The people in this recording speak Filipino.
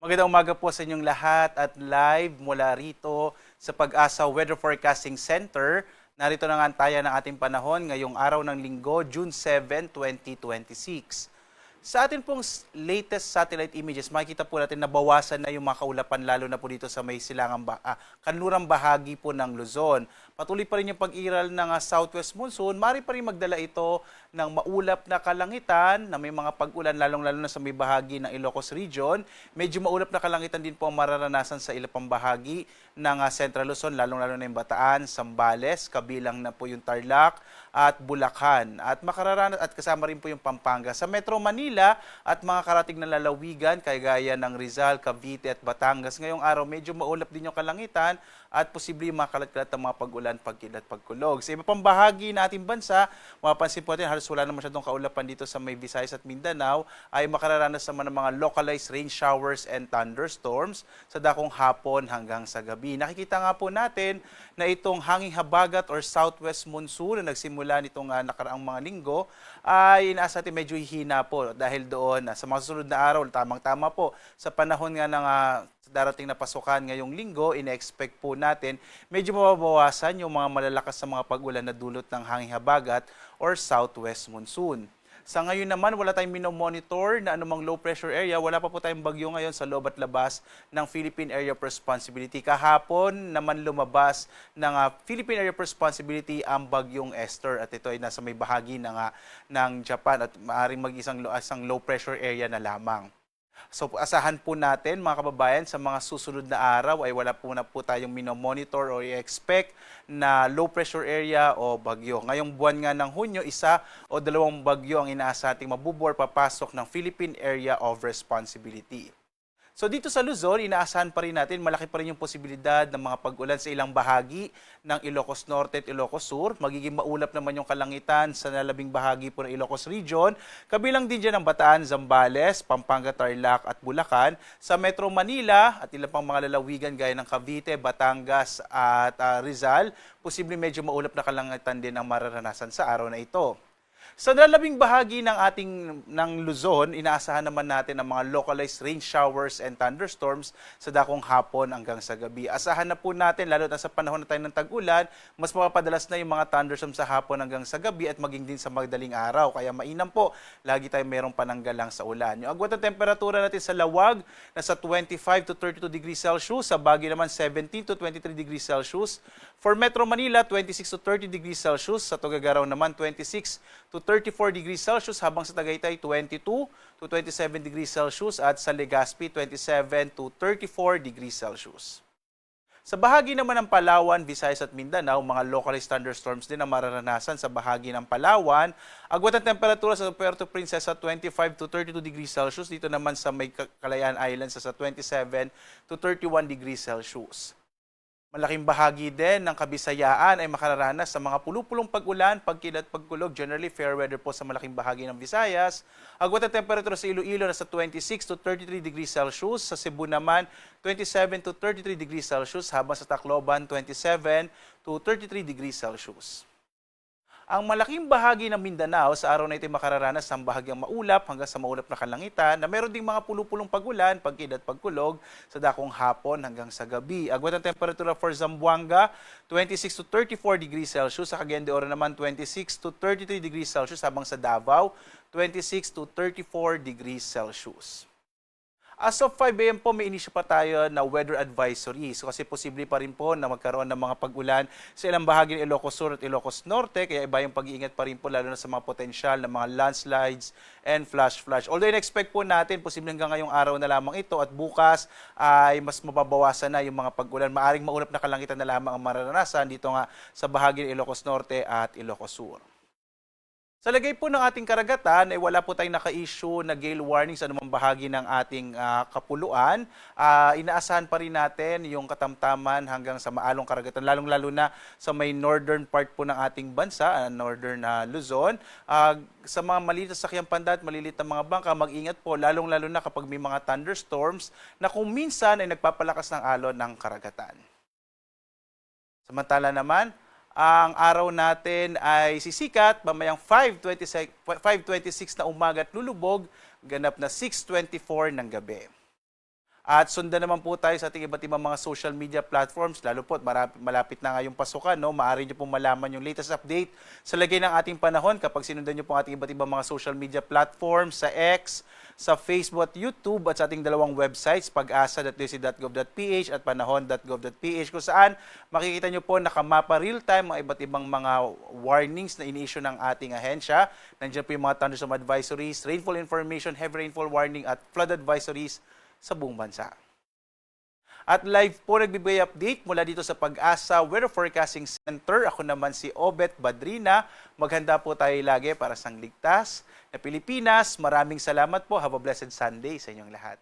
Magandang umaga po sa inyong lahat at live mula rito sa Pag-asa Weather Forecasting Center. Narito na nga ang taya ng ating panahon ngayong araw ng Linggo, June 7, 2026. Sa atin pong latest satellite images, makikita po natin na bawasan na yung mga kaulapan lalo na po dito sa may kanlurang bahagi po ng Luzon. Patuloy pa rin yung pag-iral ng southwest monsoon. Mari pa rin magdala ito ng maulap na kalangitan na may mga pag-ulan lalong-lalo na sa may bahagi ng Ilocos Region. Medyo maulap na kalangitan din po ang mararanasan sa ilang pang bahagi ng Central Luzon, lalong-lalo na yung Bataan, Zambales, kabilang na po yung Tarlac at Bulacan. At makararanas at kasama rin po yung Pampanga. Sa Metro Manila at mga karating na lalawigan, kagaya ng Rizal, Cavite at Batangas, ngayong araw medyo maulap din yung kalangitan at posible makalat-kalat ang mga pag-ulan, pagkilat, pagkulog. Sa iba pang bahagi ng ating bansa, mapapansin po natin halos wala na masyadong kaulapan dito sa may Visayas at Mindanao, ay makararanas naman ng mga localized rain showers and thunderstorms sa dakong hapon hanggang sa gabi. Nakikita nga po natin na itong hanging habagat or southwest monsoon na nagsimula nitong nakaraang mga linggo ay inaasa natin medyo hihina po dahil doon sa mga susunod na araw, tamang-tama po sa panahon nga ng darating na pasukan ngayong linggo, ine-expect po natin medyo mababawasan yung mga malalakas sa mga pag-ulan na dulot ng hanging habagat or southwest monsoon. Sa ngayon naman, wala tayong minomonitor na anumang low pressure area. Wala pa po tayong bagyo ngayon sa loob at labas ng Philippine Area of Responsibility. Kahapon naman lumabas ng Philippine Area of Responsibility ang bagyong Esther at ito ay nasa may bahagi ng Japan at maaaring mag-isang low pressure area na lamang. So asahan po natin mga kababayan sa mga susunod na araw ay wala po tayong minomonitor o i-expect na low pressure area o bagyo. Ngayong buwan nga ng Hunyo, isa o dalawang bagyo ang inaasa nating mabubor papasok ng Philippine Area of Responsibility. So dito sa Luzon, inaasahan pa rin natin malaki pa rin yung posibilidad ng mga pag-ulan sa ilang bahagi ng Ilocos Norte at Ilocos Sur. Magiging maulap naman yung kalangitan sa nalabing bahagi po ng Ilocos Region. Kabilang din dyan ang Bataan, Zambales, Pampanga, Tarlac at Bulacan. Sa Metro Manila at ilang pang mga lalawigan gaya ng Cavite, Batangas at Rizal, posibleng medyo maulap na kalangitan din ang mararanasan sa araw na ito. Sa nalabing bahagi ng Luzon, inaasahan naman natin ang mga localized rain showers and thunderstorms sa dakong hapon hanggang sa gabi. Asahan na po natin, lalo na sa panahon na tayo ng tag-ulan, mas mapapadalas na yung mga thunderstorms sa hapon hanggang sa gabi at maging din sa magdaling araw. Kaya mainam po, lagi tayo mayroong pananggalang sa ulan. Yung agwat ng temperatura natin sa Lawag, nasa 25 to 32 degrees Celsius. Sa Baguio naman, 17 to 23 degrees Celsius. For Metro Manila, 26 to 30 degrees Celsius. Sa Tuguegarao naman, 26 to 34 degrees Celsius, habang sa Tagaytay 22 to 27 degrees Celsius at sa Legazpi 27 to 34 degrees Celsius. Sa bahagi naman ng Palawan, Visayas at Mindanao, mga localized thunderstorms din ang mararanasan sa bahagi ng Palawan. Agwat ang temperatura sa Puerto Princesa 25 to 32 degrees Celsius. Dito naman sa may Kalayaan Islands sa 27 to 31 degrees Celsius. Malaking bahagi din ng Kabisayaan ay makararanas sa mga pulupulong pag-ulan, pagkilat, pagkulog. Generally, fair weather po sa malaking bahagi ng Visayas. Agwat ang temperatura sa Iloilo nasa 26 to 33 degrees Celsius. Sa Cebu naman, 27 to 33 degrees Celsius. Habang sa Tacloban, 27 to 33 degrees Celsius. Ang malaking bahagi ng Mindanao sa araw na ito ay makararanas ng bahagyang maulap hanggang sa maulap na kalangitan na meron ding mga pulupulong pag-ulan, pagkilat, pagkulog sa dakong hapon hanggang sa gabi. Agwat ang temperatura for Zamboanga, 26 to 34 degrees Celsius. Sa Cagayan de Oro naman, 26 to 33 degrees Celsius. Habang sa Davao, 26 to 34 degrees Celsius. As of 5 a.m. po, may inisyo pa tayo na weather advisory. So kasi posible pa rin po na magkaroon ng mga pag-ulan sa ilang bahagi ng Ilocos Sur at Ilocos Norte. Kaya iba yung pag-iingat pa rin po lalo na sa mga potensyal na mga landslides and flash flood. Although in-expect po natin, posible hanggang ngayong araw na lamang ito at bukas ay mas mababawasan na yung mga pag-ulan. Maaring maulap na kalangitan na lamang ang mararanasan dito nga sa bahagi ng Ilocos Norte at Ilocos Sur. Sa lagay po ng ating karagatan, ay wala po tayong naka-issue na gale warning sa anumang bahagi ng ating kapuluan. Inaasahan pa rin natin yung katamtaman hanggang sa maalong karagatan, lalong-lalo na sa may northern part po ng ating bansa, northern Luzon. Sa mga maliit na sakyang pandat, malilit na mga bangka, mag-ingat po, lalong-lalo na kapag may mga thunderstorms na kung minsan ay nagpapalakas ng alon ng karagatan. Samantala naman, ang araw natin ay sisikat, mamayang 5:26 na umaga at lulubog, ganap na 6:24 ng gabi. At sundan naman po tayo sa ating iba't ibang mga social media platforms, lalo po malapit na ngayong pasukan, no? Maaari nyo pong malaman yung latest update sa lagay ng ating panahon kapag sinundan nyo po ang ating iba't ibang mga social media platforms sa X, sa Facebook at YouTube at sa ating dalawang websites, pag-asa.dc.gov.ph at panahon.gov.ph, kung saan makikita nyo po nakamapa real-time mga iba't ibang mga warnings na ini-issue ng ating ahensya. Nandiyan po yung mga thunderstorm advisories, rainfall information, heavy rainfall warning at flood advisories sa buong bansa. At live po nagbibigay update mula dito sa Pag-asa Weather Forecasting Center. Ako naman si Obet Badrina. Maghanda po tayo lagi para sa ligtas na Pilipinas. Maraming salamat po. Have a blessed Sunday sa inyong lahat.